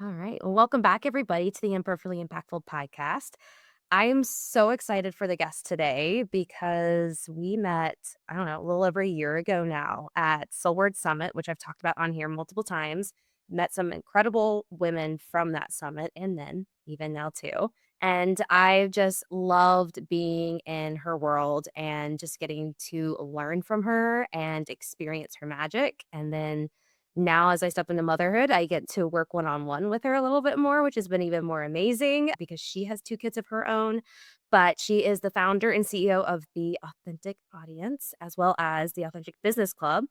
All right. Well, welcome back, everybody, to the Imperfectly Impactful podcast. I am so excited for the guest today because we met, I don't know, a little over a year ago now at Soulward Summit, which I've talked about on here multiple times. Met some incredible women from that summit and then even now too. And I've just loved being in her world and just getting to learn from her and experience her magic. And then now, as I step into motherhood, I get to work one on one with her a little bit more, which has been even more amazing because she has two kids of her own. But she is the founder and CEO of the Authentic Audience, as well as the Authentic Business Club.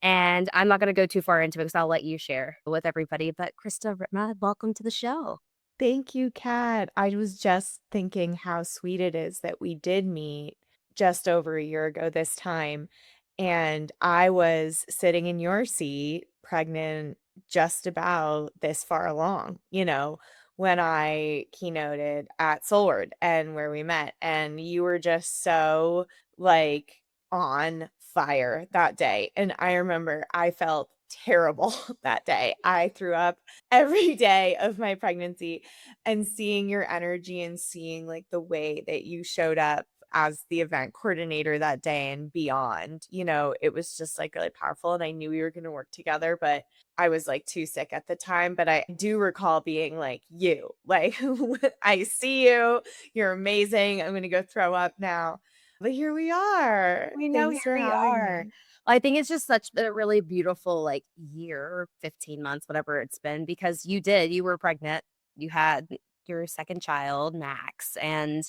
And I'm not going to go too far into it because I'll let you share with everybody. But Krista Ripma, welcome to the show. Thank you, Kat. I was just thinking how sweet it is that we did meet just over a year ago this time. And I was sitting in your seat, pregnant, just about this far along, when I keynoted at Soulward and where we met. And you were just so like on fire that day. And I remember I felt terrible that day. I threw up every day of my pregnancy and seeing your energy and seeing like the way that you showed up as the event coordinator that day and beyond, it was just like really powerful. And I knew we were going to work together, but I was like too sick at the time. But I do recall being like, like, I see you. You're amazing. I'm going to go throw up now. But here we are. We know here Thanks for we having are. me. I think it's just such a really beautiful like year, 15 months, whatever it's been, because you were pregnant, you had your second child, Max, and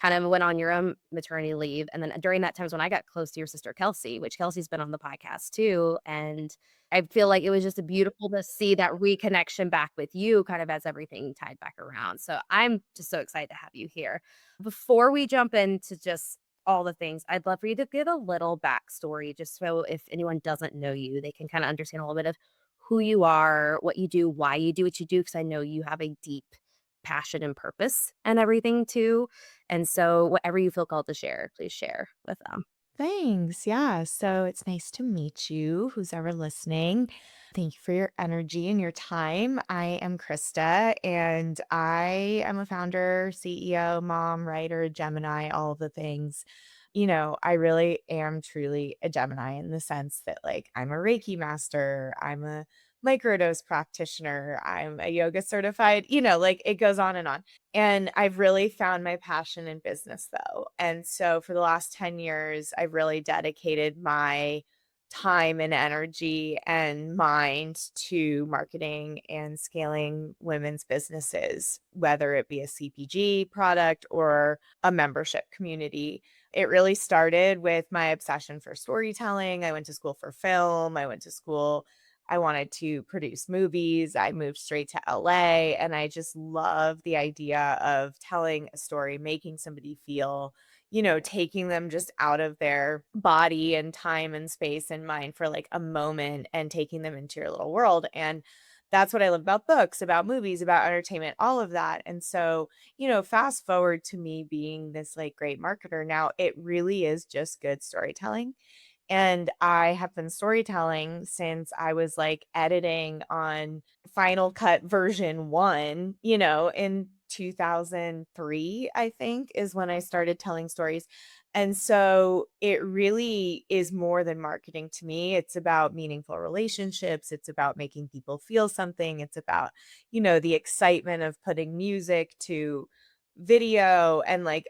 kind of went on your own maternity leave. And then during that time is when I got close to your sister Kelsey, which Kelsey's been on the podcast too. And I feel like it was just a beautiful to see that reconnection back with you kind of as everything tied back around. So I'm just so excited to have you here. Before we jump into just all the things, I'd love for you to give a little backstory just so if anyone doesn't know you, they can kinda understand a little bit of who you are, what you do, why you do what you do, because I know you have a deep passion and purpose and everything too, and so whatever you feel called to share, please share with them. Thanks. Yeah. So it's nice to meet you, who's ever listening. Thank you for your energy and your time. I am Krista, and I am a founder, CEO, mom, writer, Gemini, all of the things. I really am truly a Gemini in the sense that, like, I'm a Reiki master, I'm a microdose practitioner, I'm a yoga certified, like it goes on and on. And I've really found my passion in business though. And so for the last 10 years, I've really dedicated my time and energy and mind to marketing and scaling women's businesses, whether it be a CPG product or a membership community. It really started with my obsession for storytelling. I went to school for film. I wanted to produce movies. I moved straight to LA, and I just love the idea of telling a story, making somebody feel, taking them just out of their body and time and space and mind for like a moment and taking them into your little world. And that's what I love about books, about movies, about entertainment, all of that. And so, fast forward to me being this like great marketer now, it really is just good storytelling. And I have been storytelling since I was like editing on Final Cut version 1, in 2003, I think is when I started telling stories. And so it really is more than marketing to me. It's about meaningful relationships. It's about making people feel something. It's about, the excitement of putting music to video and like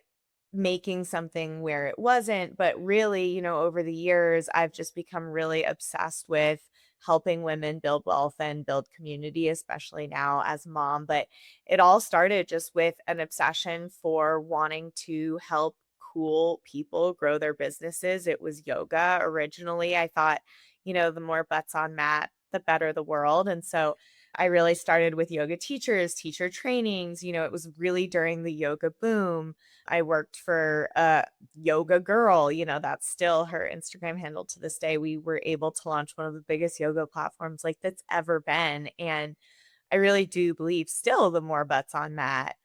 making something where it wasn't. But really, over the years, I've just become really obsessed with helping women build wealth and build community, especially now as a mom. But it all started just with an obsession for wanting to help cool people grow their businesses. It was yoga originally. I thought, the more butts on mat, the better the world. And so I really started with yoga teachers, teacher trainings. It was really during the yoga boom. I worked for a yoga girl, that's still her Instagram handle to this day. We were able to launch one of the biggest yoga platforms like that's ever been. And I really do believe still the more butts on mat,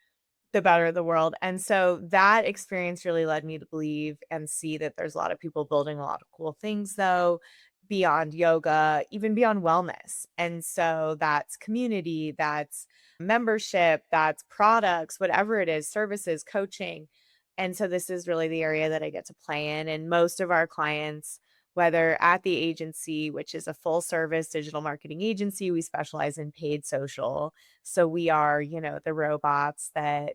the better the world. And so that experience really led me to believe and see that there's a lot of people building a lot of cool things though. beyond yoga, even beyond wellness. And so that's community, that's membership, that's products, whatever it is, services, coaching. And so this is really the area that I get to play in. And most of our clients, whether at the agency, which is a full service digital marketing agency, we specialize in paid social. So we are, the robots that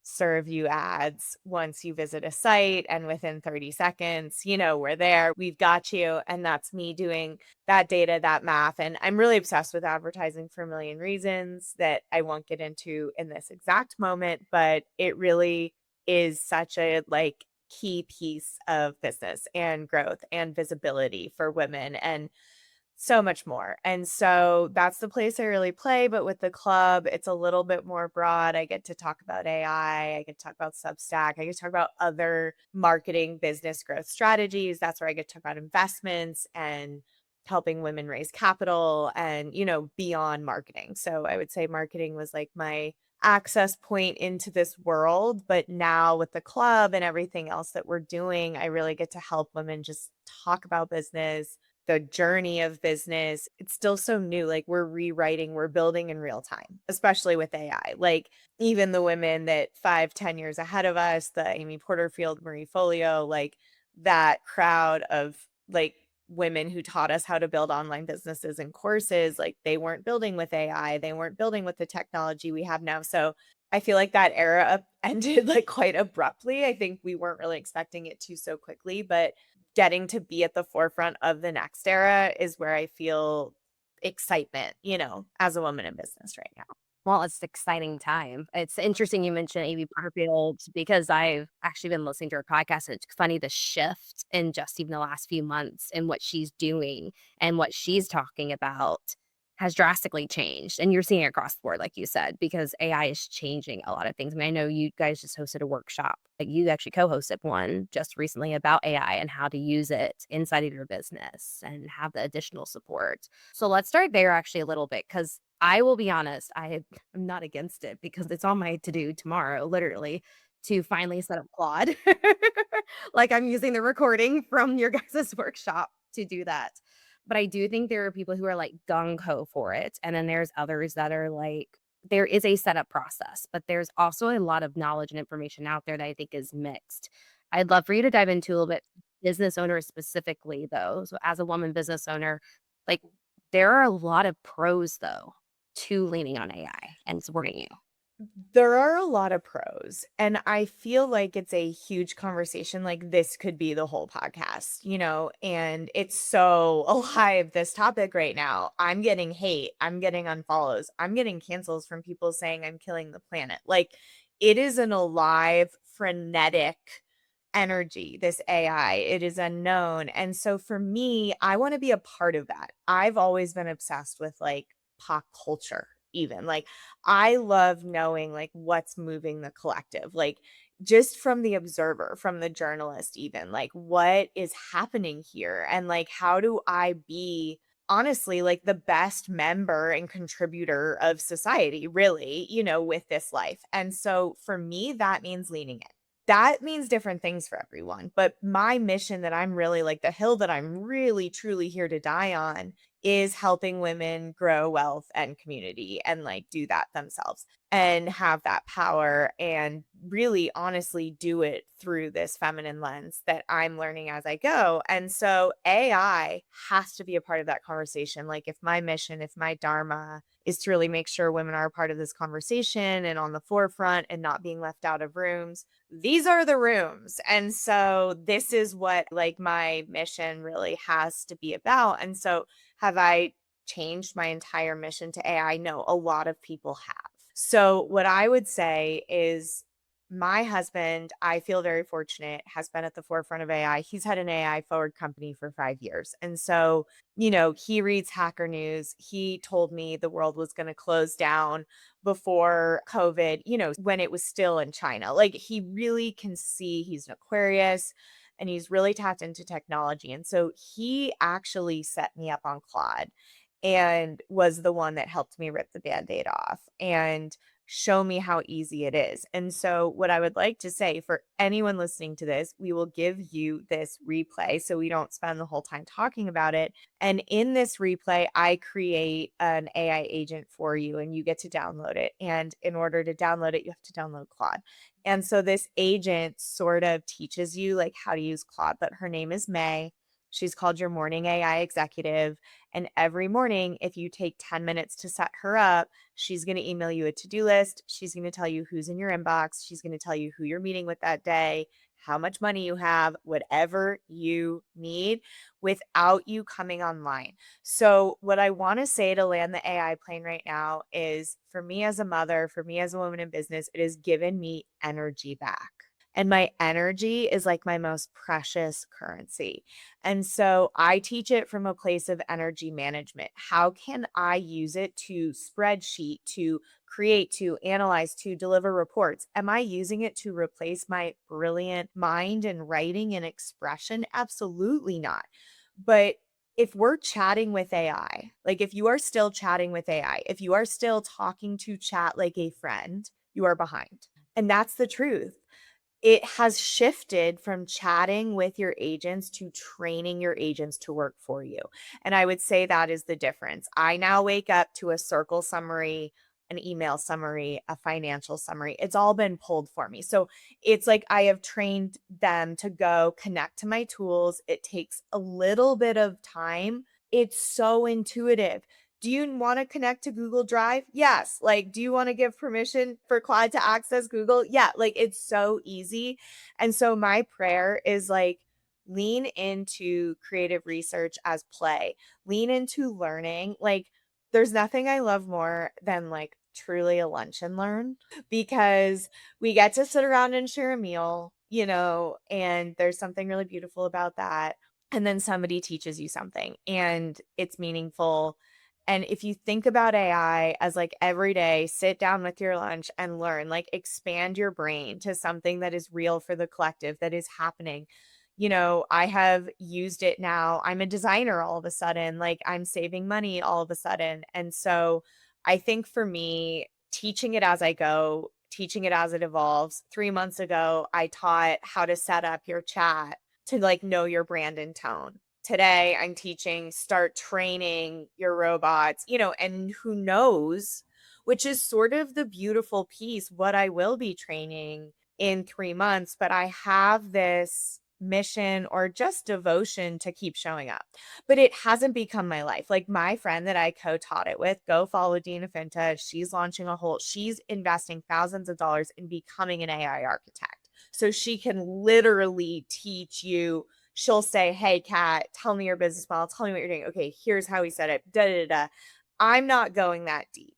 serve you ads once you visit a site, and within 30 seconds, we're there, we've got you. And that's me doing that data, that math. And I'm really obsessed with advertising for a million reasons that I won't get into in this exact moment, but it really is such a key piece of business and growth and visibility for women. And so much more. And so that's the place I really play, but with the club, it's a little bit more broad. I get to talk about AI, I get to talk about Substack, I get to talk about other marketing business growth strategies. That's where I get to talk about investments and helping women raise capital and, beyond marketing. So I would say marketing was like my access point into this world, but now with the club and everything else that we're doing, I really get to help women just talk about business, the journey of business. It's still so new. Like we're rewriting, we're building in real time, especially with AI. Like even the women that 5, 10 years ahead of us, the Amy Porterfield, Marie Folio, like that crowd of like women who taught us how to build online businesses and courses, like they weren't building with AI, they weren't building with the technology we have now. So I feel like that era ended like quite abruptly. I think we weren't really expecting it to so quickly, but getting to be at the forefront of the next era is where I feel excitement, as a woman in business right now. Well, it's an exciting time. It's interesting you mentioned Amy Porterfield because I've actually been listening to her podcast, and it's funny the shift in just even the last few months and what she's doing and what she's talking about has drastically changed. And you're seeing it across the board, like you said, because AI is changing a lot of things. I mean, I know you guys just hosted a workshop. Like you actually co-hosted one just recently about AI and how to use it inside of your business and have the additional support. So let's start there actually a little bit because I will be honest, I'm not against it because it's on my to-do tomorrow, literally, to finally set up Claude. Like, I'm using the recording from your guys' workshop to do that. But I do think there are people who are, like, gung ho for it, and then there's others that are like there is a setup process, but there's also a lot of knowledge and information out there that I think is mixed. I'd love for you to dive into a little bit business owners specifically, though. So as a woman business owner, like, there are a lot of pros, though, to leaning on AI and supporting you. There are a lot of pros, and I feel like it's a huge conversation. Like this could be the whole podcast, and it's so alive, this topic right now. I'm getting hate, I'm getting unfollows, I'm getting cancels from people saying I'm killing the planet. Like it is an alive, frenetic energy, this AI. It is unknown. And so for me, I want to be a part of that. I've always been obsessed with like pop culture, even. Like I love knowing like what's moving the collective. Like just from the observer, from the journalist, even like what is happening here and like how do I be honestly like the best member and contributor of society really, with this life. And so for me that means leaning in. That means different things for everyone, but my mission that I'm really like the hill that I'm really truly here to die on is helping women grow wealth and community and like do that themselves and have that power and really honestly do it through this feminine lens that I'm learning as I go. And so AI has to be a part of that conversation. Like if my mission, if my dharma is to really make sure women are a part of this conversation and on the forefront and not being left out of rooms, these are the rooms. And so this is what like my mission really has to be about. And so have I changed my entire mission to AI? No, a lot of people have. So, what I would say is my husband, I feel very fortunate, has been at the forefront of AI. He's had an AI forward company for 5 years. And so, he reads Hacker News. He told me the world was going to close down before COVID, when it was still in China. Like, he really can see, he's an Aquarius and he's really tapped into technology. And so, he actually set me up on Claude and was the one that helped me rip the band-aid off and show me how easy it is. And so, what I would like to say for anyone listening to this, we will give you this replay so we don't spend the whole time talking about it. And in this replay, I create an AI agent for you and you get to download it. And in order to download it, you have to download Claude. And so this agent sort of teaches you like how to use Claude, but her name is May. She's called your morning AI executive. And every morning, if you take 10 minutes to set her up, she's going to email you a to-do list. She's going to tell you who's in your inbox. She's going to tell you who you're meeting with that day, how much money you have, whatever you need without you coming online. So, what I want to say to land the AI plane right now is for me as a mother, for me as a woman in business, it has given me energy back. And my energy is like my most precious currency. And so I teach it from a place of energy management. How can I use it to spreadsheet, to create, to analyze, to deliver reports? Am I using it to replace my brilliant mind and writing and expression? Absolutely not. But if we're chatting with AI, like if you are still chatting with AI, if you are still talking to chat like a friend, you are behind. And that's the truth. It has shifted from chatting with your agents to training your agents to work for you. And I would say that is the difference. I now wake up to a circle summary, an email summary, a financial summary. It's all been pulled for me. So it's like I have trained them to go connect to my tools. It takes a little bit of time. It's so intuitive. Do you want to connect to Google Drive? Yes. Like, do you want to give permission for Claude to access Google? Yeah. Like, it's so easy. And so, my prayer is like, lean into creative research as play, lean into learning. Like, there's nothing I love more than like truly a lunch and learn because we get to sit around and share a meal, and there's something really beautiful about that. And then somebody teaches you something and it's meaningful. And if you think about AI as like every day, sit down with your lunch and learn, like expand your brain to something that is real for the collective that is happening. I have used it now. I'm a designer all of a sudden, like I'm saving money all of a sudden. And so I think for me, teaching it as I go, teaching it as it evolves. 3 months ago, I taught how to set up your chat to like know your brand and tone. Today, I'm teaching start training your robots, and who knows, which is sort of the beautiful piece, what I will be training in 3 months, but I have this mission or just devotion to keep showing up. But it hasn't become my life. Like my friend that I co-taught it with, go follow Dina Finta. She's investing thousands of dollars in becoming an AI architect. So she can literally teach you. She'll say, "Hey, Kat, tell me your business model. Tell me what you're doing. Okay, here's how we set it. Da da da." I'm not going that deep.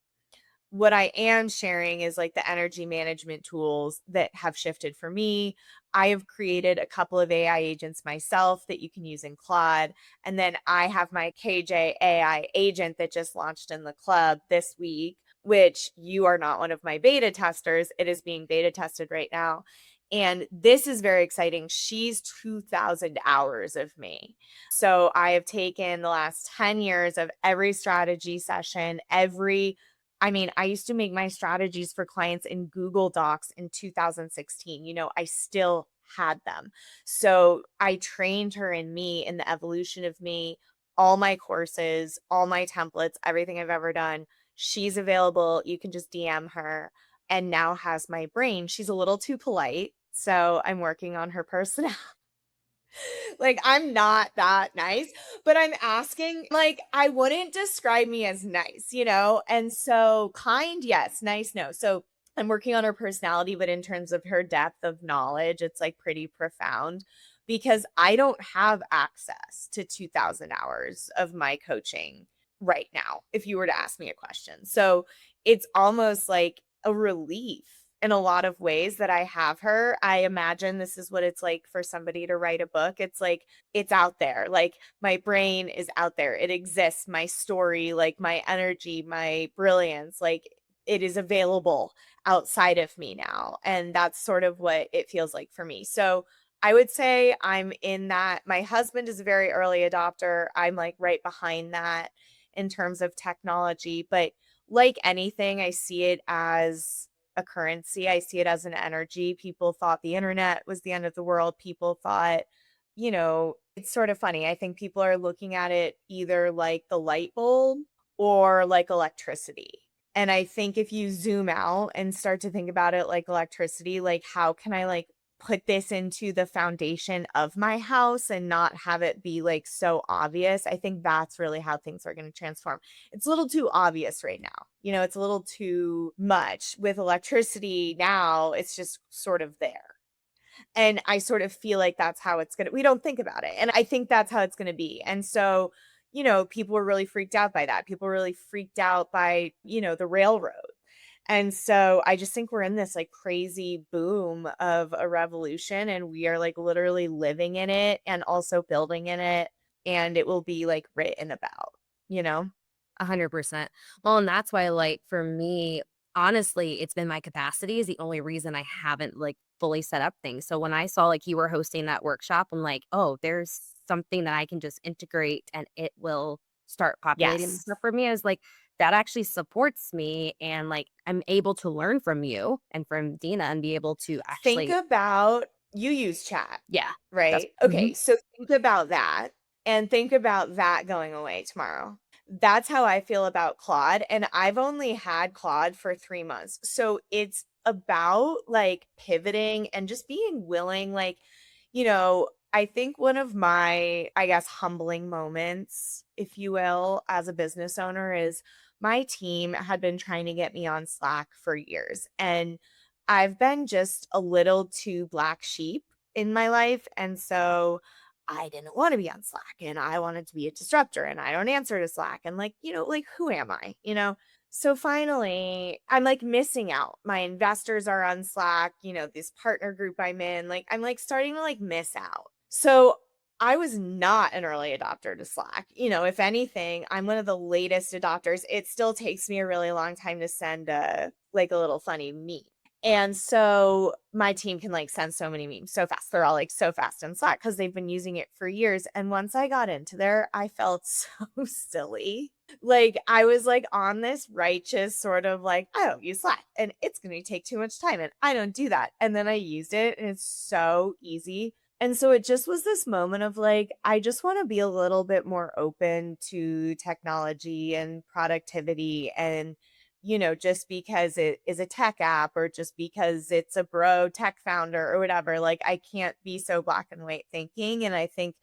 What I am sharing is like the energy management tools that have shifted for me. I have created a couple of AI agents myself that you can use in Claude. And then I have my KJ AI agent that just launched in the club this week, which you are not one of my beta testers. It is being beta tested right now. And this is very exciting. She's 2,000 hours of me. So I have taken the last 10 years of every strategy session, I used to make my strategies for clients in Google Docs in 2016. I still had them. So I trained her in me, in the evolution of me, all my courses, all my templates, everything I've ever done. She's available. You can just DM her and now has my brain. She's a little too polite. So I'm working on her personality. Like, I'm not that nice, but I'm asking, like, I wouldn't describe me as nice, And so kind, yes, nice, no. So I'm working on her personality, but in terms of her depth of knowledge, it's like pretty profound because I don't have access to 2,000 hours of my coaching right now, if you were to ask me a question. So it's almost like a relief in a lot of ways that I have her. I imagine this is what it's like for somebody to write a book. It's like it's out there. Like my brain is out there. It exists. My story, like my energy, my brilliance, like it is available outside of me now. And that's sort of what it feels like for me. So I would say I'm in that. My husband is a very early adopter. I'm like right behind that in terms of technology, but like anything, I see it as a currency. I see it as an energy. People thought the internet was the end of the world. People thought, it's sort of funny. I think people are looking at it either like the light bulb or like electricity. And I think if you zoom out and start to think about it like electricity, like how can I like put this into the foundation of my house and not have it be like so obvious? I think that's really how things are going to transform. It's a little too obvious right now. It's a little too much with electricity now. It's just sort of there. And I sort of feel like that's how it's gonna we don't think about it, and I think that's how it's gonna be, and so, people were really freaked out by that. People were really freaked out by, the railroad, and so I just think we're in this, like, crazy boom of a revolution, and we are, like, literally living in it and also building in it, and it will be, like, written about, you know? 100%. Well, and that's why, like, for me, honestly, it's been my capacity is the only reason I haven't, like, fully set up things. So when I saw, like, you were hosting that workshop, I'm like, "Oh, there's something that I can just integrate and it will start populating the Yes. stuff for me." I was like, "That actually supports me, and, like, I'm able to learn from you and from Dina and be able to Think actually." about you use chat, Yeah. That's right? mhm. Okay, so think about that and think about that going away tomorrow. That's how I feel about Claude, and I've only had Claude for 3 months. So it's about, like, pivoting and just being willing, like, I think one of my, I guess, humbling moments, if you will, as a business owner is my team had been trying to get me on Slack for years, and I've been just a little too black sheep in my life, and so I didn't wanna be on Slack, and I wanted to be a disruptor, and I don't answer to Slack, and, like, like, who am I, So finally, I'm, like, missing out. My investors are on Slack, this partner group I'm in, like, I'm, like, starting to, like, miss out. So, I was not an early adopter to Slack. If anything, I'm one of the latest adopters. It still takes me a really long time to send a little funny meme. And so my team can like send so many memes so fast. They're all like so fast in Slack because they've been using it for years. And once I got into there, I felt so silly. Like I was like on this righteous sort of like, I don't use Slack and it's going to take too much time and I don't do that. And then I used it and it's so easy. And so it just was this moment of like, I just want to be a little bit more open to technology and productivity and just because it is a tech app or just because it's a bro tech founder or whatever, like I can't be so black and white thinking. And I think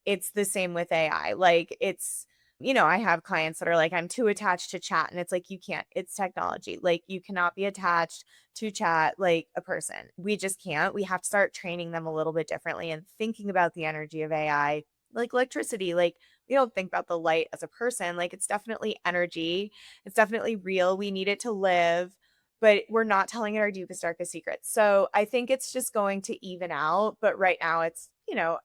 it's the same with AI. Like I have clients that are like, I'm too attached to chat. And it's like, you can't, it's technology. Like you cannot be attached to chat like a person. We just can't. We have to start training them a little bit differently and thinking about the energy of AI like electricity. Like we don't think about the light as a person. Like it's definitely energy, it's definitely real. We need it to live, but we're not telling it our deepest, darkest secrets. So I think it's just going to even out. But right now it's,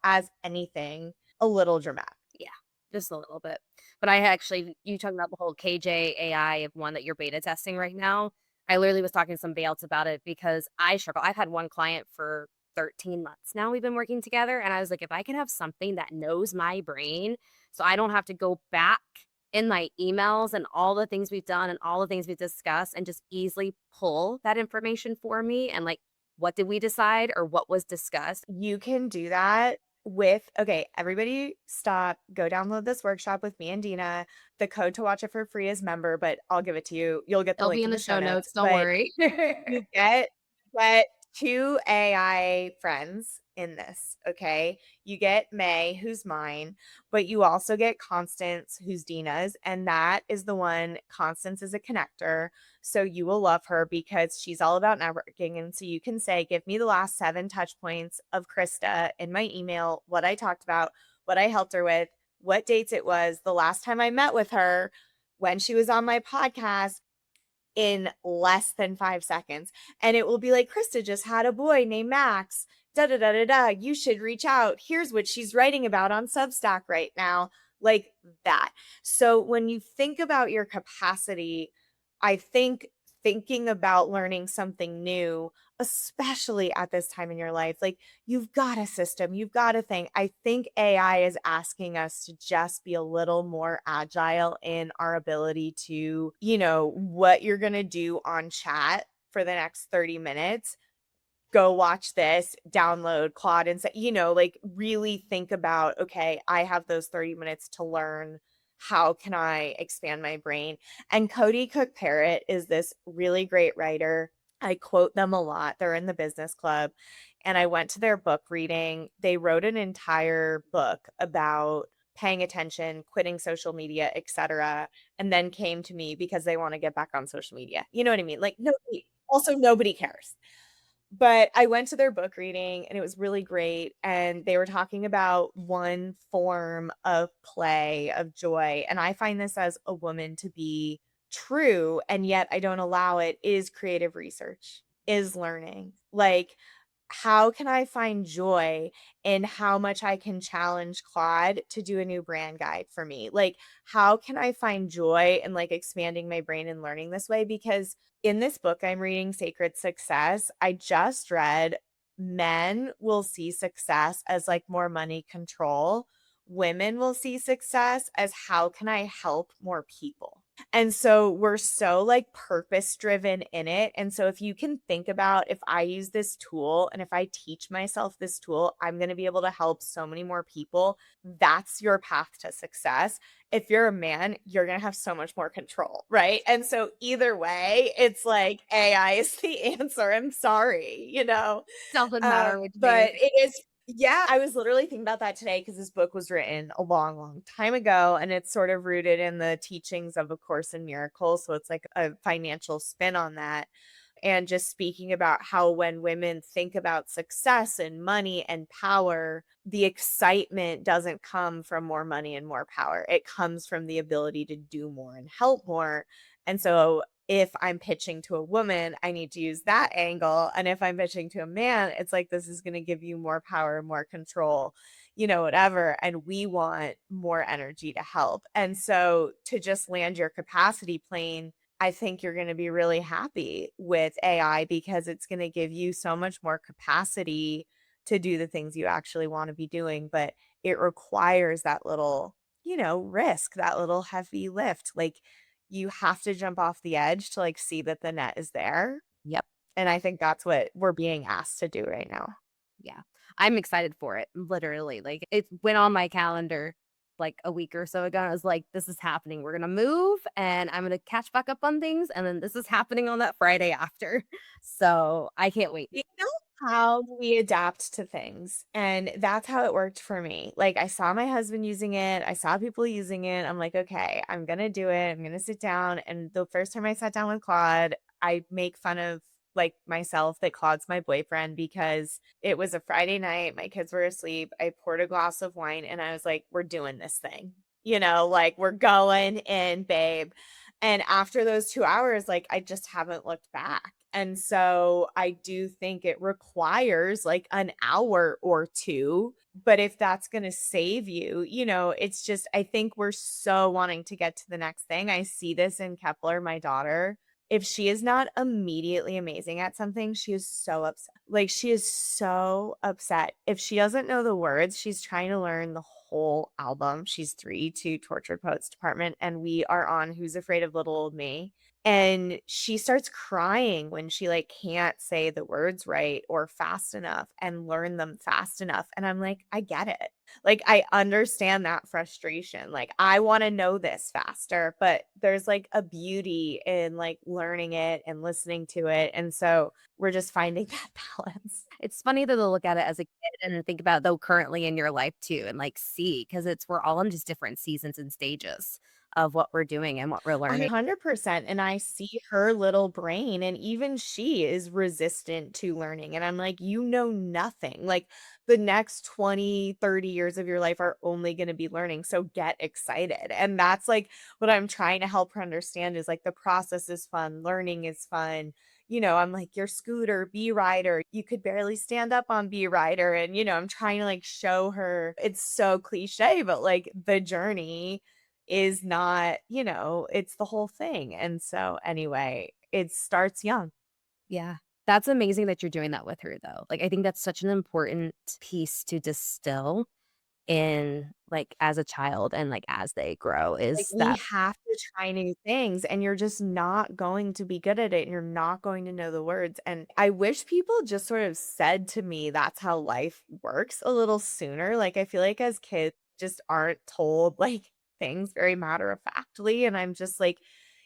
as anything, a little dramatic. Yeah, just a little bit. But I actually you talking about the whole KJ AI of one that you're beta testing right now. I literally was talking to somebody else about it because I struggle. I've had one client for 13 months now we've been working together, and I was like, if I can have something that knows my brain so I don't have to go back in my emails and all the things we've done and all the things we've discussed and just easily pull that information for me and like what did we decide or what was discussed. You can do that with okay, everybody stop, go download this workshop with me and Dina. The code to watch it for free is member, but I'll give it to you. You'll get the It'll be link in in the the show show notes. notes, don't But worry. you get 2 AI friends in this, okay? You get May, who's mine, but you also get Constance, who's Dina's, and that is the one Constance is a connector, so you will love her because she's all about networking, and so you can say, "Give me the last 7 touch points of Krista in my email, what I talked about, what I helped her with, what dates it was, the last time I met with her, when she was on my podcast, in less than 5 seconds, and it will be like, "Krista just had a boy named Max. Da da da da da. You should reach out. Here's what she's writing about on Substack right now." Like that. So when you think about your capacity, I think thinking about learning something new, especially at this time in your life, like you've got a system, you've got a thing. I think AI is asking us to just be a little more agile in our ability to, what you're going to do on chat for the next 30 minutes, go watch this, download Claude and say, like really think about, okay, I have those 30 minutes to learn. How can I expand my brain? And Cody Cook Parrott is this really great writer. I quote them a lot. They're in the business club. And I went to their book reading. They wrote an entire book about paying attention, quitting social media, etc. And then came to me because they want to get back on social media. You know what I mean? Like nobody cares. But I went to their book reading and it was really great, and they were talking about one form of play, of joy, and I find this as a woman to be true, and yet I don't allow it, is creative research, is learning. Like, how can I find joy in how much I can challenge Claude to do a new brand guide for me? Like, how can I find joy in like expanding my brain and learning this way? Because in this book I'm reading, Sacred Success, I just read men will see success as like more money control. Women will see success as how can I help more people? And so we're so like purpose driven in it. And so if you can think about, if I use this tool and if I teach myself this tool, I'm going to be able to help so many more people. That's your path to success. If you're a man, you're going to have so much more control, right? And so either way, it's like AI is the answer. I'm sorry, Doesn't matter which way you're But it is, yeah, I was literally thinking about that today because this book was written a long, long time ago, and it's sort of rooted in the teachings of A Course in Miracles. So it's like a financial spin on that. And just speaking about how when women think about success and money and power, the excitement doesn't come from more money and more power. It comes from the ability to do more and help more. And so if I'm pitching to a woman, I need to use that angle. And if I'm pitching to a man, it's like, this is going to give you more power, more control, whatever. And we want more energy to help. And so to just land your capacity plane, I think you're going to be really happy with AI because it's going to give you so much more capacity to do the things you actually want to be doing. But it requires that little, risk, that little heavy lift. Like, you have to jump off the edge to like see that the net is there. Yep. And I think that's what we're being asked to do right now. Yeah. I'm excited for it, literally. Like, it went on my calendar like a week or so ago. I was like, this is happening. We're gonna move and I'm gonna catch back up on things. And then this is happening on that Friday after. So I can't wait. You know how we adapt to things, and that's how it worked for me. Like, I saw my husband using it, I saw people using it, I'm like, "Okay, I'm gonna do it, I'm gonna sit down," and the first time I sat down with Claude, I make fun of, like, myself that Claude's my boyfriend because it was a Friday night, my kids were asleep, I poured a glass of wine, and I was like, "We're doing this thing." Like, "We're going in, babe." And after those 2 hours, like, I just haven't looked back. And so I do think it requires like an hour or 2, but if that's gonna save you, it's just, I think we're so wanting to get to the next thing. I see this in Kepler, my daughter. If she is not immediately amazing at something, she is so upset. Like, she is so upset. If she doesn't know the words, she's trying to learn the whole album. She's 3 to Tortured Poets Department, and we are on Who's Afraid of Little Old Me. And she starts crying when she like can't say the words right or fast enough and learn them fast enough. And I'm like, I get it. Like, I understand that frustration. Like, I want to know this faster, but there's like a beauty in like learning it and listening to it. And so we're just finding that balance. It's funny to look at it as a kid and then think about though currently in your life too and like see because it's we're all in just different seasons and stages of what we're doing and what we're learning. 100%. And I see her little brain, and even she is resistant to learning. And I'm like, you know nothing. Like, the next 20, 30 years of your life are only going to be learning. So get excited. And that's like what I'm trying to help her understand is like the process is fun, learning is fun. I'm like, your scooter, B rider, you could barely stand up on B rider. And, I'm trying to like show her it's so cliche, but like the journey is not, it's the whole thing. And so anyway, it starts young. Yeah. That's amazing that you're doing that with her, though. Like, I think that's such an important piece to distill in, like, as a child and, like, as they grow Like, is we that. have to try new things, and you're just not going to be good at it, and you're not going to know the words, and I wish people just sort of said to me that's how life works a little sooner. Like, I feel like as kids, just aren't told, like, things very matter of factly, and I'm just like,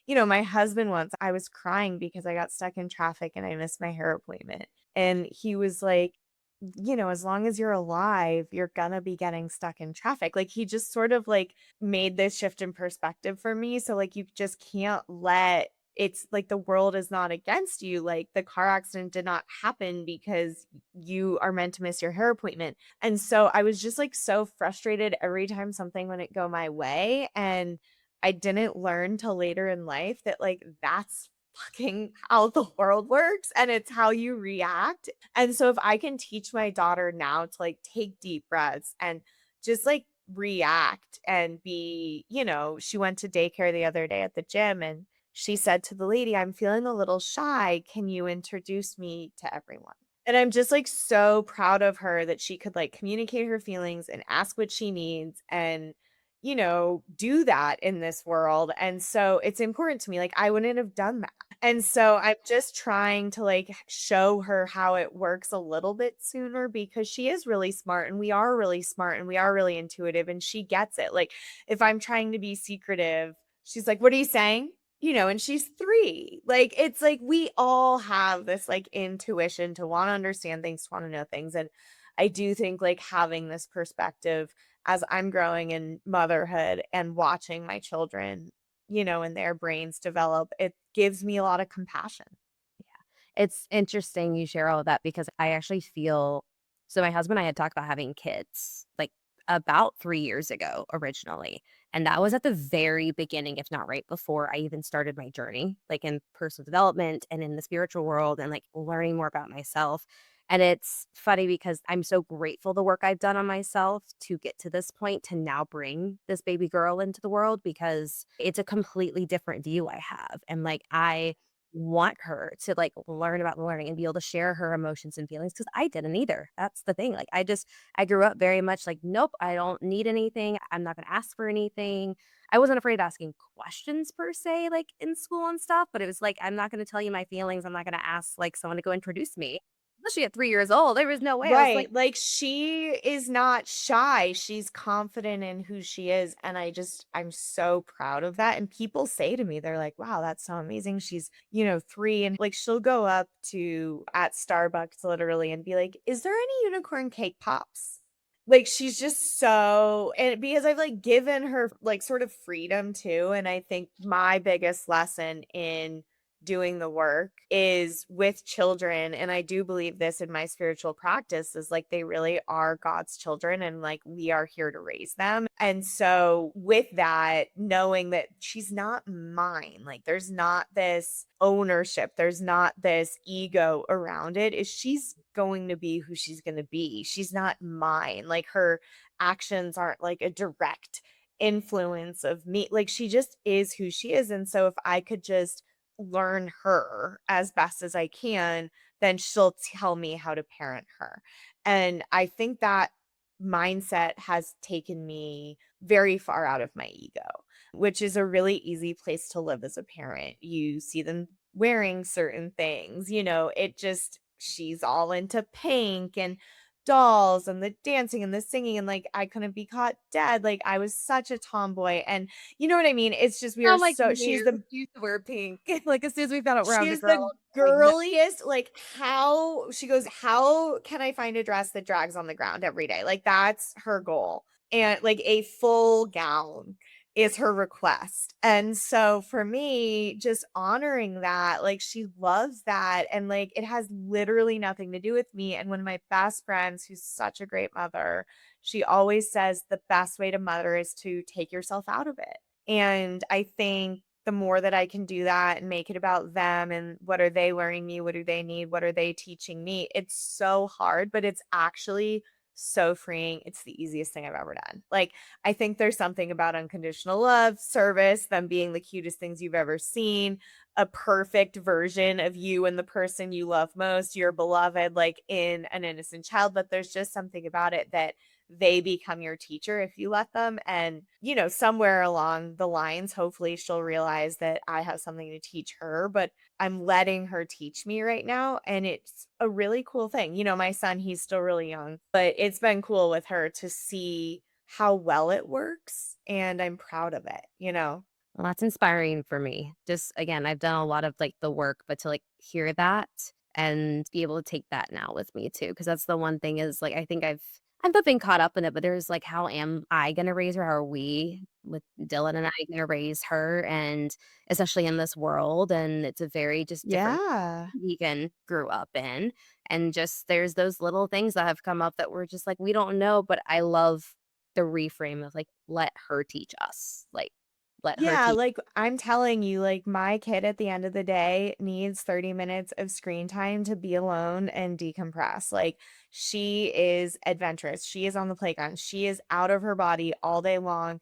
my husband once, I was crying because I got stuck in traffic and I missed my hair appointment, and he was like, "As long as you're alive, you're gonna be getting stuck in traffic." Like, he just sort of, like, made this shift in perspective for me. So, like, you just can't let it's like the world is not against you. Like, the car accident did not happen because you are meant to miss your hair appointment. And so I was just like so frustrated every time something wouldn't go my way. And I didn't learn till later in life that, like, that's fucking how the world works and it's how you react. And so if I can teach my daughter now to, like, take deep breaths and just, like, react and she went to daycare the other day at the gym and she said to the lady, "I'm feeling a little shy. Can you introduce me to everyone?" And I'm just, like, so proud of her that she could, like, communicate her feelings and ask what she needs and, do that in this world. And so it's important to me. Like, I wouldn't have done that. And so I'm just trying to, like, show her how it works a little bit sooner because she is really smart and we are really smart and we are really intuitive and she gets it. Like, if I'm trying to be secretive, she's like, "What are you saying?" And she's 3. Like, it's like we all have this, like, intuition to wanna understand things, to wanna know things, and I do think, like, having this perspective as I'm growing in motherhood and watching my children, and their brains develop, it gives me a lot of compassion. It's interesting you share all of that because I actually feel so my husband and I had talked about having kids, like, about 3 years ago originally, and that was at the very beginning, if not right before I even started my journey, like, in personal development and in the spiritual world and, like, learning more about myself, and it's funny because I'm so grateful the work I've done on myself to get to this point to now bring this baby girl into the world because it's a completely different view I have, and, like, I want her to, like, learn about learning and be able to share her emotions and feelings because I didn't either. That's the thing. Like, I grew up very much like, "Nope, I don't need anything. I'm not gonna ask for anything." I wasn't afraid of asking questions per se, like, in school and stuff, but it was like, "I'm not gonna tell you my feelings. I'm not gonna ask, like, someone to go introduce me." Especially at 3 years old, there was no way. I was like, Right, like, she is not shy, she's confident in who she is, and I'm so proud of that, and people say to me, they're like, "Wow, that's so amazing." She's, 3 and, like, she'll go up to at Starbucks literally and be like, "Is there any unicorn cake pops?" Like, she's just so and because I've, like, given her, like, sort of freedom too, and I think my biggest lesson in doing the work is with children, and I do believe this in my spiritual practice, is like they really are God's children and like we are here to raise them. And so with that, knowing that she's not mine, like there's not this ownership, there's not this ego around it, is she's going to be who she's going to be. She's not mine. Like her actions aren't like a direct influence of me. Like she just is who she is. And so if I could just learn her as best as I can, then she'll tell me how to parent her. And I think that mindset has taken me very far out of my ego, which is a really easy place to live as a parent. You see them wearing certain things, she's all into pink and dolls and the dancing and the singing and like I couldn't be caught dead. Like I was such a tomboy and you know what I mean? It's just we are "I'm like so me, she used to wear pink." Like, as soon as we found out we're she having a is girl, the I'm like, "No." girliest, like, how she goes, "How can I find a dress that drags on the ground every day?" Like, that's her goal, and, like, a full gown is her request, and so for me, just honoring that, like, she loves that, and, like, it has literally nothing to do with me, and one of my best friends, who's such a great mother, she always says, "The best way to mother is to take yourself out of it," and I think the more that I can do that and make it about them and what are they learning me, what do they need, what are they teaching me, it's so hard, but it's actually so freeing. It's the easiest thing I've ever done. Like, I think there's something about unconditional love, service, them being the cutest things you've ever seen, a perfect version of you and the person you love most, your beloved, like in an innocent child. But there's just something about it that they become your teacher if you let them. And, somewhere along the lines, hopefully she'll realize that I have something to teach her, but I'm letting her teach me right now. And it's a really cool thing. My son, he's still really young, but it's been cool with her to see how well it works. And I'm proud of it. Well, that's inspiring for me. Just again, I've done a lot of like the work, but to like hear that and be able to take that now with me too. Cause that's the one thing is like I think I've not been caught up in it, but there's like how am I gonna raise her? How are we with Dylan and I gonna raise her? And especially in this world. And it's a very just different Yeah. Vegan grew up in. And just there's those little things that have come up that we're just like, we don't know. But I love the reframe of like, let her teach us. Like let her Yeah, teach. like, I'm telling you, like, my kid at the end of the day needs 30 minutes of screen time to be alone and decompress. Like, she is adventurous. She is on the playground. She is out of her body all day long.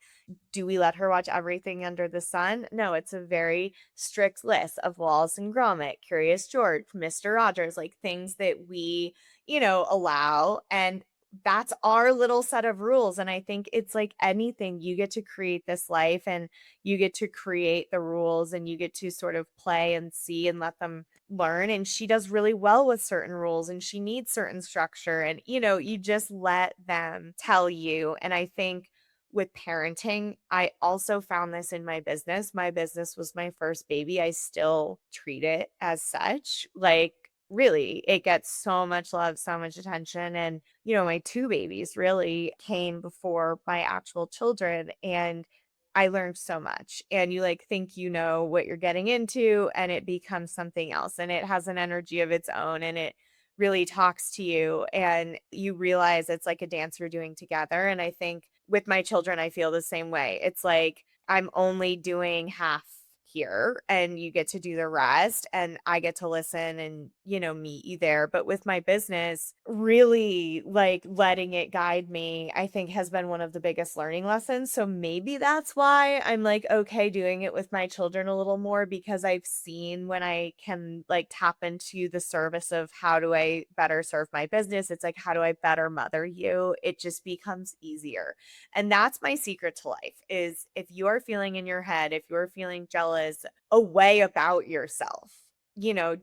Do we let her watch everything under the sun? No, it's a very strict list of Wallace and Gromit, Curious George, Mr. Rogers, like things that we, allow. And that's our little set of rules. And I think it's like anything, you get to create this life and you get to create the rules and you get to sort of play and see and let them learn. And she does really well with certain rules and she needs certain structure. And, you just let them tell you. And I think with parenting, I also found this in my business. My business was my first baby. I still treat it as such. Like, really, it gets so much love, so much attention. And, my two babies really came before my actual children. And I learned so much. And you like think you know what you're getting into, and it becomes something else. And it has an energy of its own. And it really talks to you and you realize it's like a dance you're doing together. And I think with my children, I feel the same way. It's like I'm only doing half here and you get to do the rest and I get to listen and, meet you there. But with my business, really like letting it guide me, I think has been one of the biggest learning lessons. So maybe that's why I'm like okay doing it with my children a little more because I've seen when I can like tap into the service of how do I better serve my business? It's like how do I better mother you? It just becomes easier. And that's my secret to life is if you are feeling in your head, if you're feeling jealous, a way about yourself,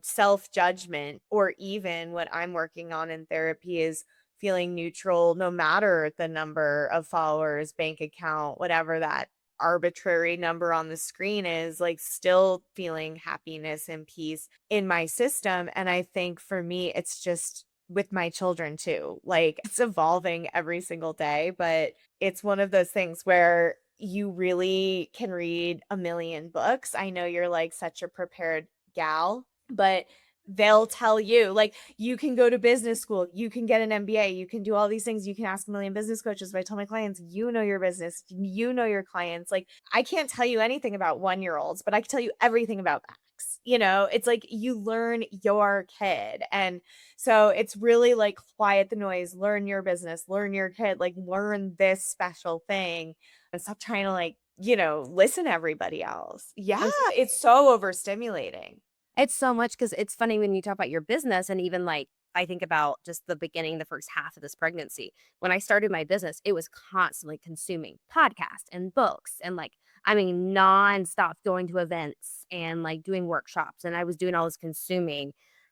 self-judgment, or even what I'm working on in therapy is feeling neutral no matter the number of followers, bank account, whatever that arbitrary number on the screen is, like still feeling happiness and peace in my system. And I think for me, it's just with my children too. Like it's evolving every single day, but it's one of those things where you really can read a million books. I know you're like such a prepared gal, but they'll tell you like you can go to business school, you can get an MBA, you can do all these things, you can ask a million business coaches. But I tell my clients, you know your business, you know your clients. Like I can't tell you anything about 1 year olds, but I can tell you everything about Max. It's like you learn your kid. And so it's really like quiet the noise, learn your business, learn your kid, like learn this special thing and stop trying to like, listen to everybody else. Yeah, I was it's so overstimulating. It's so much because it's funny when you talk about your business and even, like, I think about just the beginning, the first half of this pregnancy. When I started my business, it was constantly consuming podcasts and books and, like, I mean, nonstop going to events and, like, doing workshops, and I was doing all this consuming,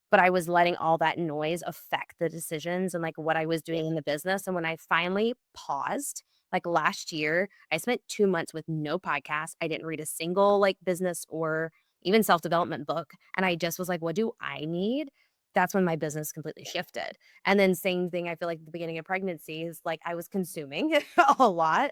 but I was letting all that noise affect the decisions and, like, what I was doing in the business, and when I finally paused, like, last year, I spent 2 months with no podcast. I didn't read a single, like, business or even self-development book, and I just was like, "What do I need?" That's when my business completely shifted, and then same thing, I feel like at the beginning of pregnancy is, like, I was consuming a lot,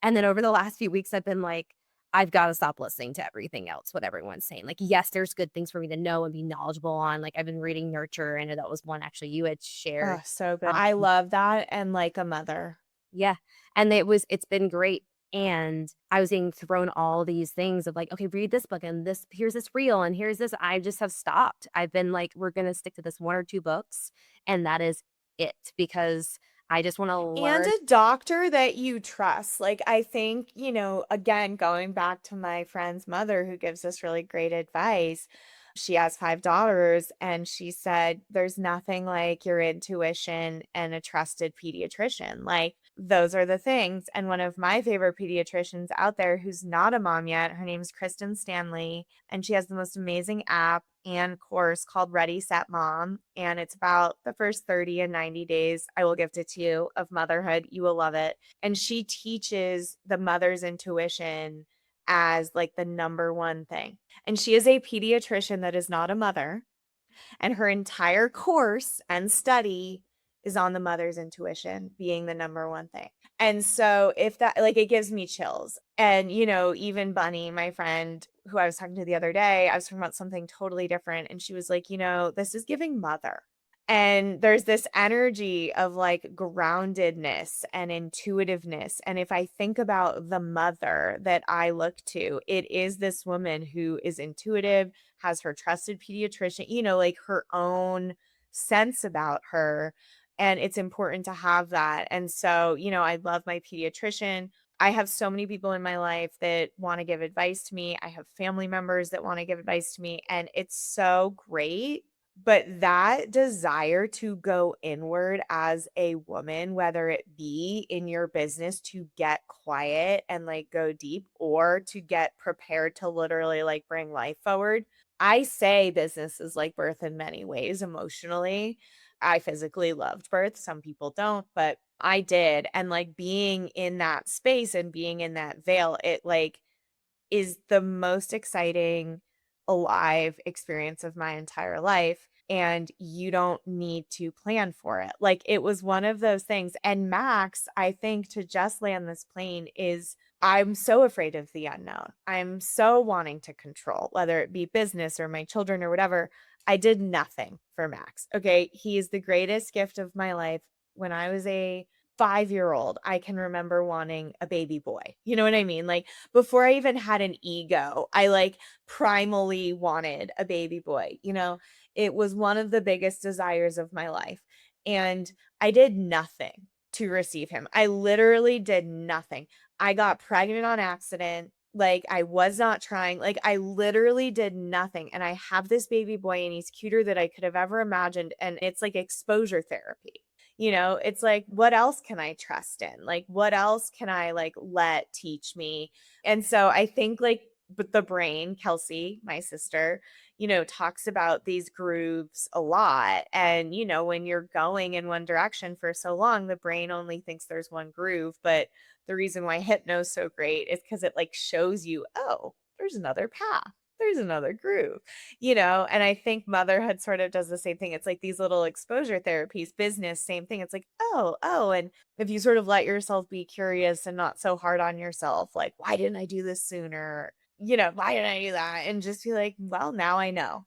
and then over the last few weeks, I've been like, "I've gotta stop listening to everything else, what everyone's saying." Like, yes, there's good things for me to know and be knowledgeable on, like, I've been reading Nurture, I know that was one actually you had Oh, shared. so good. I love that and like a mother. Yeah, and it's been great, and I was being thrown all these things of like, "Okay, read this book and this here's this reel and here's this." I just have stopped. I've been like, "We're gonna stick to this 1 or 2 books," and that is it, because I just want to And learn. a doctor that you trust. Like, I think, again, going back to my friend's mother who gives us really great advice, she has 5 daughters, and she said, "There's nothing like your intuition and a trusted pediatrician." Like, those are the things. And one of my favorite pediatricians out there who's not a mom yet, her name's Kristen Stanley, and she has the most amazing app and course called Ready Set Mom. And it's about the first 30 and 90 days. I will gift it to you of motherhood. You will love it. And she teaches the mother's intuition as like the number one thing. And she is a pediatrician that is not a mother. And her entire course and study is on the mother's intuition being the number one thing. And so if that like it gives me chills. And even Bunny, my friend who I was talking to the other day, I was talking about something totally different and she was like, this is giving mother. And there's this energy of like groundedness and intuitiveness. And if I think about the mother that I look to, it is this woman who is intuitive, has her trusted pediatrician, like her own sense about her. And it's important to have that. And so, I love my pediatrician. I have so many people in my life that want to give advice to me. I have family members that want to give advice to me. And it's so great, but that desire to go inward as a woman, whether it be in your business to get quiet and like go deep or to get prepared to literally like bring life forward. I say business is like birth in many ways emotionally. I physically loved birth. Some people don't, but I did. And like being in that space and being in that veil, it like is the most exciting, alive experience of my entire life, and you don't need to plan for it. Like, it was one of those things, and Max, I think to just land this plane is I'm so afraid of the unknown. I'm so wanting to control, whether it be business or my children or whatever. I did nothing for Max, okay? He is the greatest gift of my life. When I was a 5-year-old, I can remember wanting a baby boy. You know what I mean? Like, before I even had an ego, I like primally wanted a baby boy, It was one of the biggest desires of my life. And I did nothing to receive him. I literally did nothing. I got pregnant on accident. Like, I was not trying. Like, I literally did nothing. And I have this baby boy, and he's cuter than I could have ever imagined. And it's like exposure therapy. It's like, what else can I trust in? Like, what else can I like let teach me? And so I think like, but the brain, Kelsey, my sister, talks about these grooves a lot. And, when you're going in one direction for so long, the brain only thinks there's one groove. But the reason why hypno is so great is because it like shows you, oh, there's another path. There's another groove, and I think motherhood sort of does the same thing. It's like these little exposure therapies, business, same thing. It's like, oh. And if you sort of let yourself be curious and not so hard on yourself, like, why didn't I do this sooner? Why didn't I do that? And just be like, well, now I know.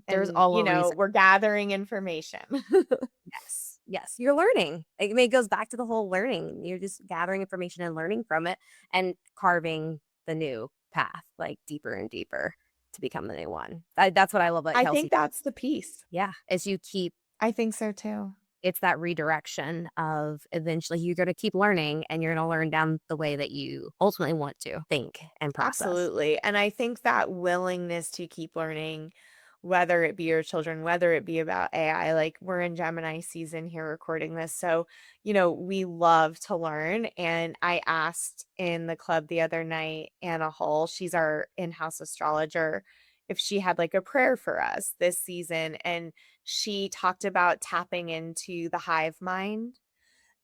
There's And, all a reason. we're gathering information. Yes. Yes. You're learning. I mean, it goes back to the whole learning. You're just gathering information and learning from it and carving the new path like deeper and deeper to become the new one. That's what I love about I think Kelsey. that's the piece. Yeah. As you keep, I think so too. it's that redirection of eventually you're going to keep learning and you're going to learn down the way that you ultimately want to think and process. Absolutely. And I think that willingness to keep learning, whether it be your children, whether it be about AI, like we're in Gemini season here recording this. So, we love to learn. And I asked in the club the other night, Anna Hull, she's our in house astrologer, if she had like a prayer for us this season. And she talked about tapping into the hive mind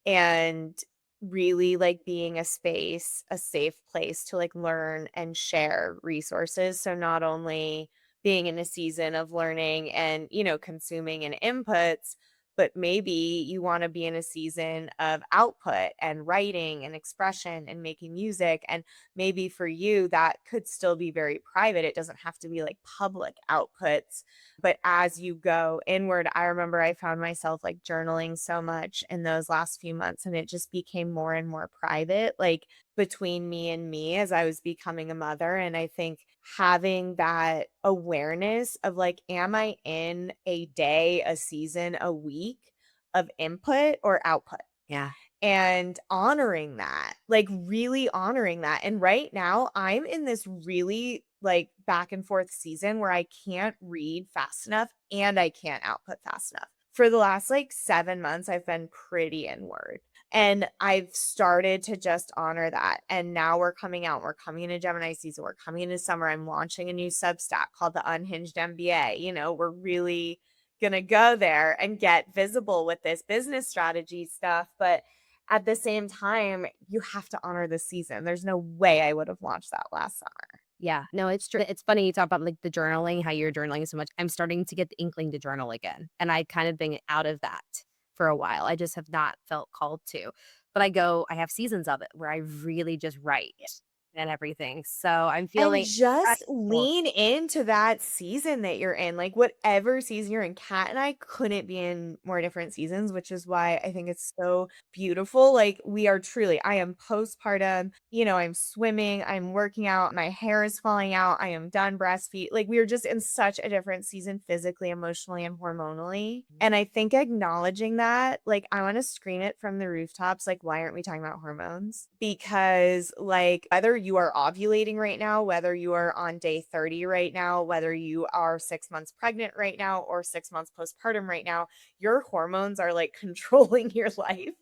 and really like being a space, a safe place to like learn and share resources. So not only being in a season of learning and, consuming and inputs, but maybe you want to be in a season of output and writing and expression and making music. And maybe for you, that could still be very private. It doesn't have to be like public outputs, but as you go inward, I remember I found myself like journaling so much in those last few months, and it just became more and more private, like between me and me as I was becoming a mother. And I think having that awareness of like, am I in a day, a season, a week of input or output? Yeah. and honoring that, like, really honoring that. And right now, I'm in this really, like, back and forth season where I can't read fast enough and I can't output fast enough. For the last, like, 7 months, I've been pretty inward, and I've started to just honor that, and now we're coming into Gemini season, we're coming into summer, I'm launching a new Substack called The Unhinged MBA. We're really gonna go there and get visible with this business strategy stuff, but at the same time, you have to honor the season. There's no way I would have launched that last summer. Yeah, no, it's true. It's funny you talk about, like, the journaling, how you're journaling so much. I'm starting to get the inkling to journal again, and I'd kind of been out of that for a while. I just have not felt called to. But I have seasons of it where I really just write and everything. So I'm And feeling just lean into that season that you're in, like, whatever season you're in. Kat and I couldn't be in more different seasons, which is why I think it's so beautiful. Like, we are truly I am postpartum, I'm swimming, I'm working out, my hair is falling out, I am done breastfeed. Like, we are just in such a different season physically, emotionally, and hormonally. And I think acknowledging that, like, I wanna scream it from the rooftops, like, why aren't we talking about hormones? Because, like, whether you are ovulating right now, whether you are on day 30 right now, whether you are 6 months pregnant right now or 6 months postpartum right now, your hormones are, like, controlling your life.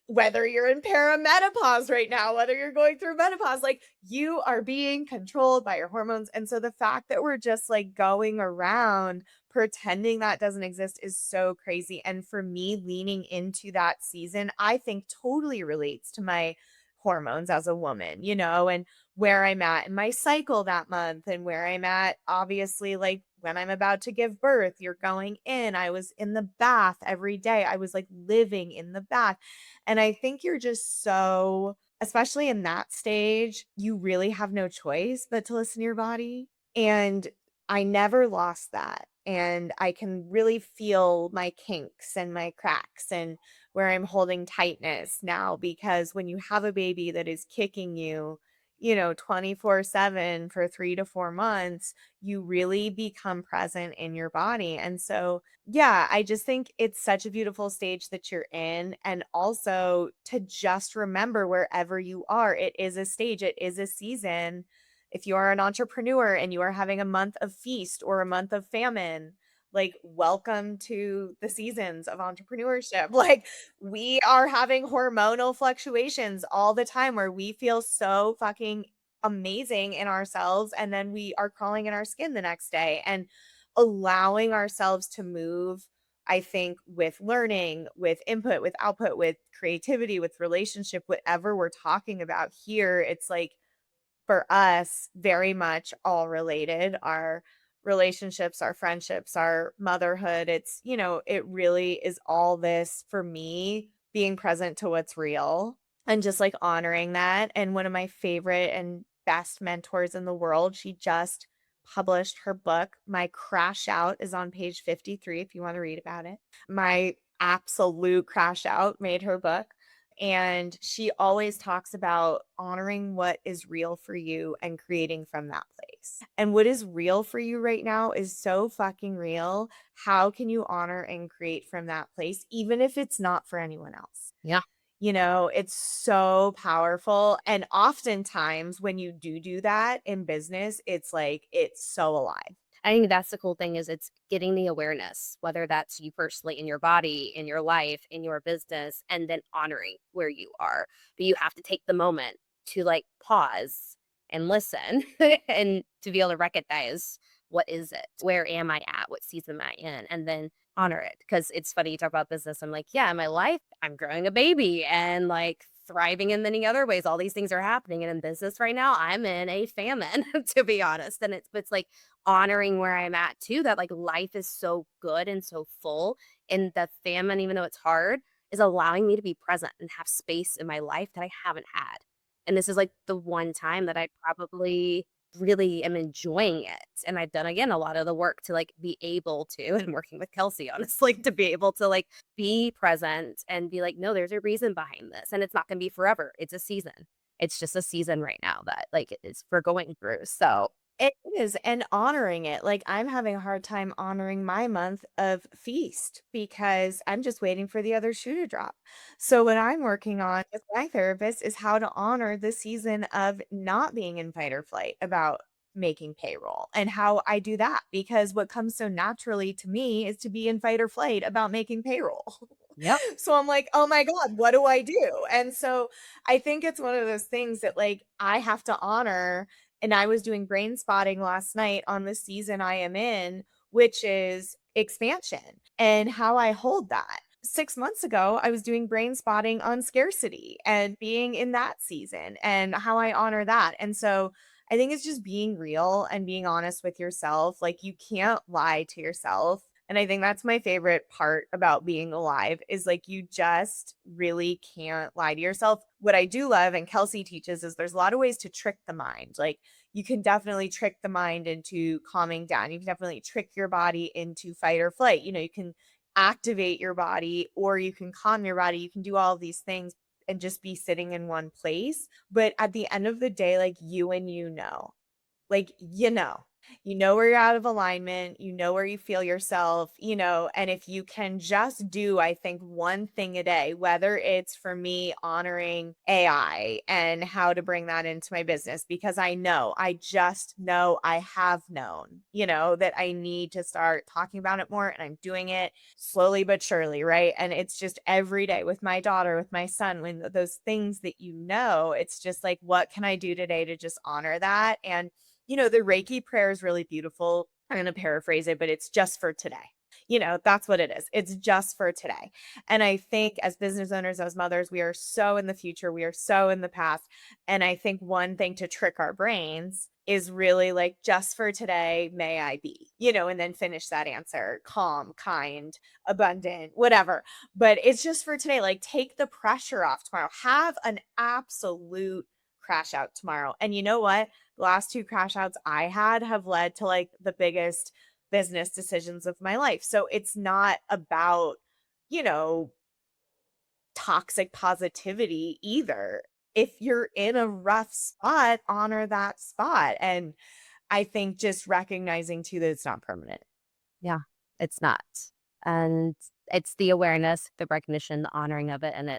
Whether you're in perimenopause right now, whether you're going through menopause, like, you are being controlled by your hormones. And so the fact that we're just, like, going around pretending that doesn't exist is so crazy. And for me, leaning into that season, I think totally relates to my hormones as a woman, and where I'm at in my cycle that month, and where I'm at, obviously, like, when I'm about to give birth, you're going in. I was in the bath every day. I was, like, living in the bath. And I think you're just so, especially in that stage, you really have no choice but to listen to your body. And I never lost that. And I can really feel my kinks and my cracks and where I'm holding tightness now, because when you have a baby that is kicking you, 24/7 for 3 to 4 months, you really become present in your body. And so, yeah, I just think it's such a beautiful stage that you're in. And also to just remember, wherever you are, it is a stage, it is a season. If you are an entrepreneur and you are having a month of feast or a month of famine, like, welcome to the seasons of entrepreneurship. Like, we are having hormonal fluctuations all the time where we feel so fucking amazing in ourselves, and then we are crawling in our skin the next day. And allowing ourselves to move, I think, with learning, with input, with output, with creativity, with relationship, whatever we're talking about here, it's like, for us, very much all related. Our relationships, our friendships, our motherhood, it really is all this for me, being present to what's real and just, like, honoring that. And one of my favorite and best mentors in the world, she just published her book. My crash out is on page 53 if you want to read about it. My absolute crash out made her book. And she always talks about honoring what is real for you and creating from that place. And what is real for you right now is so fucking real. How can you honor and create from that place, even if it's not for anyone else? Yeah. It's so powerful. And oftentimes, when you do that in business, it's like, it's so alive. I think that's the cool thing is it's getting the awareness, whether that's you personally in your body, in your life, in your business, and then honoring where you are. But you have to take the moment to like pause and listen and to be able to recognize what is it? Where am I at? What season am I in? And then honor it. Cause it's funny you talk about business. I'm like, yeah, in my life, I'm growing a baby and like thriving in many other ways. All these things are happening. And in business right now, I'm in a famine, to be honest. And it's like honoring where I'm at too, that like life is so good and so full. And the famine, even though it's hard, is allowing me to be present and have space in my life that I haven't had. And this is like the one time that I probably really am enjoying it. And I've done again a lot of the work to like be able to, and working with Kelsey, honestly, to be able to like be present and be like, no, there's a reason behind this. And it's not gonna be forever. It's a season. It's just a season right now that like it's we're going through. So It is, and honoring it. Like, I'm having a hard time honoring my month of feast because I'm just waiting for the other shoe to drop. So, what I'm working on with my therapist is how to honor the season of not being in fight or flight about making payroll and how I do that because what comes so naturally to me is to be in fight or flight about making payroll. Yep. So I'm like, "Oh my god, what do I do?" And so I think it's one of those things that, like, I have to honor, and I was doing brain spotting last night on the season I am in, which is expansion and how I hold that. 6 months ago, I was doing brain spotting on scarcity and being in that season and how I honor that. And so I think it's just being real and being honest with yourself. Like, you can't lie to yourself. And I think that's my favorite part about being alive is like you just really can't lie to yourself. What I do love and Kelsey teaches is there's a lot of ways to trick the mind. Like, you can definitely trick the mind into calming down. You can definitely trick your body into fight or flight. You can activate your body or you can calm your body. You can do all of these things and just be sitting in one place. But at the end of the day, like, you know. Like, you know where you're out of alignment, you know where you feel yourself, and if you can just do, I think, one thing a day, whether it's for me honoring AI and how to bring that into my business, because I just know I have known, that I need to start talking about it more and I'm doing it slowly but surely, right? And it's just every day with my daughter, with my son, when those things that it's just like, what can I do today to just honor that? And the Reiki prayer is really beautiful. I'm going to paraphrase it, but it's just for today. That's what it is. It's just for today. And I think as business owners, as mothers, we are so in the future, we are so in the past. And I think one thing to trick our brains is really like, just for today, may I be, and then finish that answer calm, kind, abundant, whatever. But it's just for today. Like, take the pressure off tomorrow. Have an absolute crash out tomorrow. And you know what? The last 2 crash outs I had have led to, like, the biggest business decisions of my life. So it's not about, you know, toxic positivity either. If you're in a rough spot, honor that spot. And I think just recognizing too that it's not permanent. Yeah, it's not. And it's the awareness, the recognition, the honoring of it, and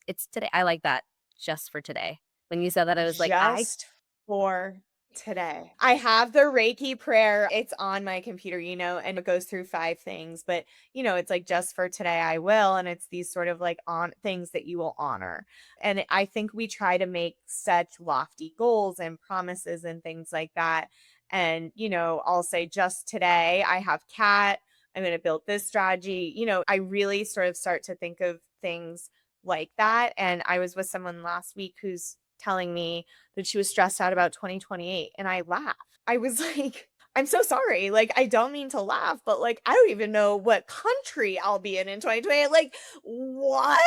it's today. I like that, just for today. When you said that, I was like, I Just for today. I have the Reiki prayer. It's on my computer, and it goes through 5 things, but, it's like just for today I will, and it's these sort of like on things that you will honor. And I think we try to make such lofty goals and promises and things like that. And, I'll say just today I have cat. I'm going to build this strategy. I really sort of start to think of things like that. And I was with someone last week who's telling me that she was stressed out about 2028, and I laughed. I was like, "I'm so sorry, like, I don't mean to laugh, but, like, I don't even know what country I'll be in 2028, like, what?"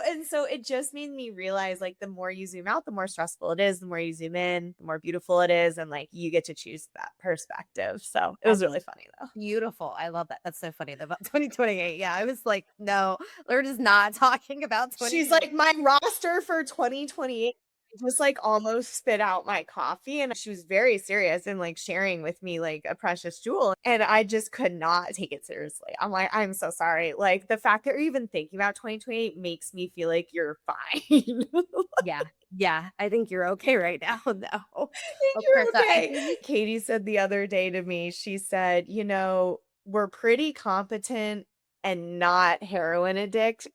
And so it just made me realize, like, the more you zoom out, the more stressful it is, the more you zoom in, the more beautiful it is, and, like, you get to choose that perspective, so it was that's really funny, though. beautiful. I love that. That's so funny though, about 2028. Yeah, I was like, no, we're just not talking about She's 2028. like, "My roster for 2028." I just, like, almost spit out my coffee, and she was very serious and, like, sharing with me, like, a precious jewel, and I just could not take it seriously. I'm like, "I'm so sorry." Like, the fact that you're even thinking about 2028 makes me feel like you're fine. Yeah, yeah. I think you're okay right now. No. Well, You're Krista, I okay. think Katie said the other day to me, she said, we're pretty competent and not heroin addicts.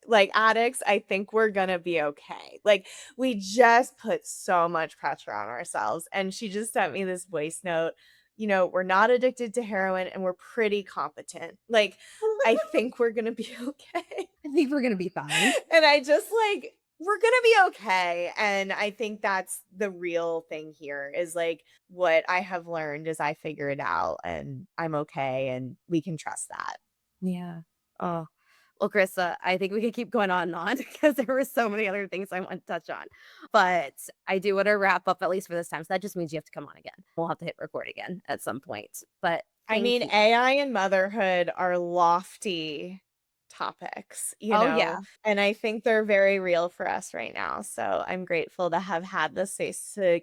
I think we're gonna be okay. Like, we just put so much pressure on ourselves. And she just sent me this voice note. We're not addicted to heroin and we're pretty competent. Like, I think we're gonna be okay. I think we're gonna be fine. And I just like, we're gonna be okay. And I think that's the real thing here is like what I have learned is I figure it out and I'm okay and we can trust that. Yeah. Oh. Well, Krista, I think we could keep going on and on because there were so many other things I want to touch on. But I do want to wrap up at least for this time. So that just means you have to come on again. We'll have to hit record again at some point. But I thank mean, you. AI and motherhood are lofty topics, Oh yeah. and I think they're very real for us right now. So I'm grateful to have had the space to,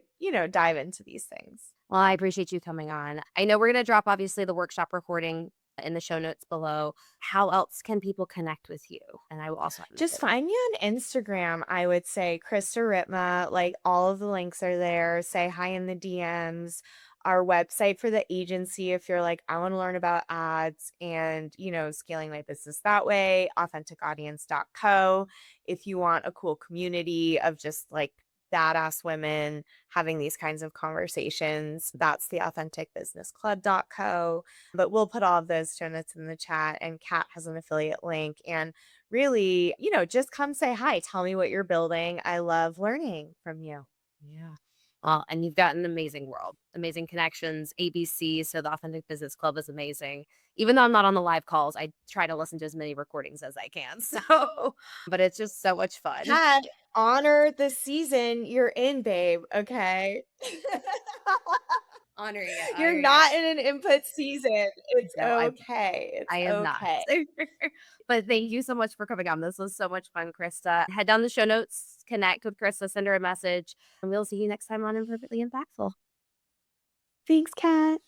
dive into these things. Well, I appreciate you coming on. I know we're going to drop, obviously, the workshop recording in the show notes below. How else can people connect with you? And I will also have Just it. find me on Instagram, I would say Krista Ripma, like all of the links are there. Say hi in the DMs. Our website for the agency, if you're like, I want to learn about ads and, scaling my business that way, authenticaudience.co. If you want a cool community of just like badass women having these kinds of conversations, that's the authenticbusinessclub.co. But we'll put all of those show notes in the chat, and Kat has an affiliate link. And really, just come say hi. Tell me what you're building. I love learning from you. Yeah. Well, and you've got an amazing world, amazing connections, ABC. So the Authentic Business Club is amazing. Even though I'm not on the live calls, I try to listen to as many recordings as I can. So, but it's just so much fun. Kat, honor the season you're in, babe. Okay. Honoring it, You're honoring it. not in an input season. It's No, okay. It's I am not. okay. But thank you so much for coming on. This was so much fun, Krista. Head down the show notes, connect with Krista, send her a message, and we'll see you next time on Imperfectly Impactful. Thanks, Kat.